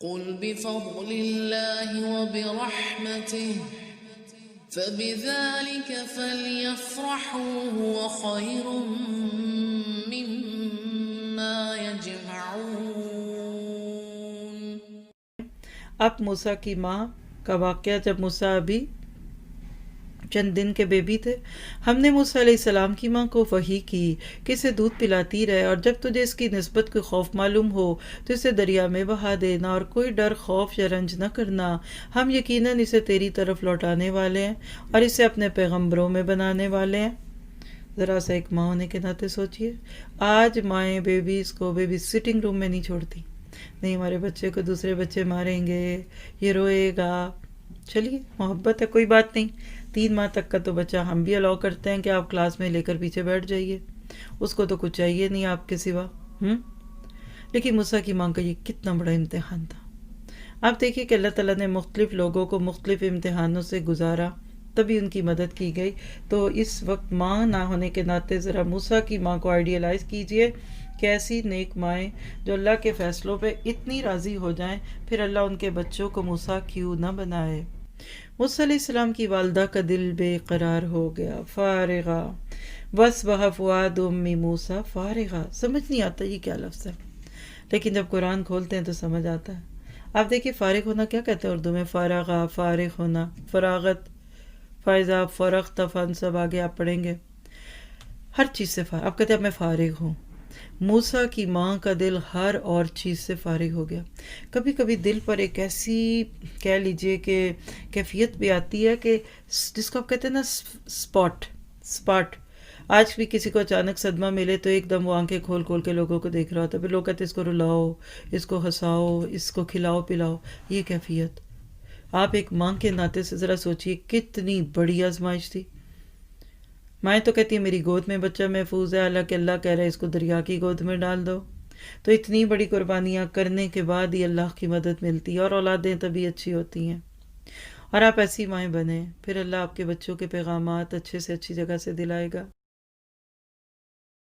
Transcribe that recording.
قل بفضل الله وبرحمته فبذلك فليفرحوا هو خير مما يجمعون۔ اب موسیٰ کی ماں کا واقعہ، جب موسیٰ ابھی چند دن کے بیبی تھے، ہم نے موسیٰ علیہ السلام کی ماں کو وحی کی کہ اسے دودھ پلاتی رہے، اور جب تجھے اس کی نسبت کوئی خوف معلوم ہو تو اسے دریا میں بہا دینا، اور کوئی ڈر، خوف یا رنج نہ کرنا، ہم یقیناً اسے تیری طرف لوٹانے والے ہیں اور اسے اپنے پیغمبروں میں بنانے والے ہیں۔ ذرا سا ایک ماں ہونے کے ناطے سوچئے، آج مائیں بیبیز کو بیبی سٹنگ روم میں نہیں چھوڑتی، نہیں ہمارے بچے کو دوسرے بچے ماریں گے، یہ روئے گا، چلیے محبت ہے کوئی بات نہیں، 3 ماہ تک کا تو بچہ ہم بھی الاؤ کرتے ہیں کہ آپ کلاس میں لے کر پیچھے بیٹھ جائیے، اس کو تو کچھ چاہیے نہیں آپ کے سوا۔ لیکن موسیٰ کی ماں کا یہ کتنا بڑا امتحان تھا۔ آپ دیکھیے کہ اللہ تعالیٰ نے مختلف لوگوں کو مختلف امتحانوں سے گزارا، تبھی ان کی مدد کی گئی۔ تو اس وقت ماں نہ ہونے کے ناطے ذرا موسیٰ کی ماں کو آئیڈیلائز کیجئے کہ ایسی نیک مائیں جو اللہ کے فیصلوں پہ اتنی راضی ہو جائیں، پھر اللہ ان کے بچوں کو موسیٰ کیوں نہ بنائے۔ موسیٰ علیہ السلام کی والدہ کا دل بے قرار ہو گیا، فارغہ وَأَصْبَحَ فُؤَادُ أُمِّ مُوسَىٰ فارغہ، سمجھ نہیں آتا یہ کیا لفظ ہے، لیکن جب قرآن کھولتے ہیں تو سمجھ آتا ہے۔ آپ دیکھیے فارغ ہونا کیا کہتے ہیں اردو میں، فارغہ، فارغ ہونا، فراغت، فائزہ فرغت فانصب، آگے آپ پڑھیں گے ہر چیز سے فارغ، آپ کہتے ہیں اب میں فارغ ہوں۔ موسیٰ کی ماں کا دل ہر اور چیز سے فارغ ہو گیا۔ کبھی کبھی دل پر ایک ایسی کہہ لیجئے کہ کیفیت بھی آتی ہے کہ جس کو آپ کہتے ہیں نا سپاٹ، آج بھی کسی کو اچانک صدمہ ملے تو ایک دم وہ آنکھیں کھول کھول کے لوگوں کو دیکھ رہا ہوتا ہے، پھر لوگ کہتے ہیں اس کو رلاؤ، اس کو ہنساؤ، اس کو کھلاؤ پلاؤ، یہ کیفیت۔ آپ ایک ماں کے ناطے سے ذرا سوچئے کتنی بڑی آزمائش تھی۔ مائیں تو کہتی ہیں میری گود میں بچہ محفوظ ہے، حالانکہ اللہ کہہ رہا ہے اس کو دریا کی گود میں ڈال دو۔ تو اتنی بڑی قربانیاں کرنے کے بعد ہی اللہ کی مدد ملتی ہے، اور اولادیں تبھی اچھی ہوتی ہیں۔ اور آپ ایسی مائیں بنیں، پھر اللہ آپ کے بچوں کے پیغامات اچھے سے اچھی جگہ سے دلائے گا۔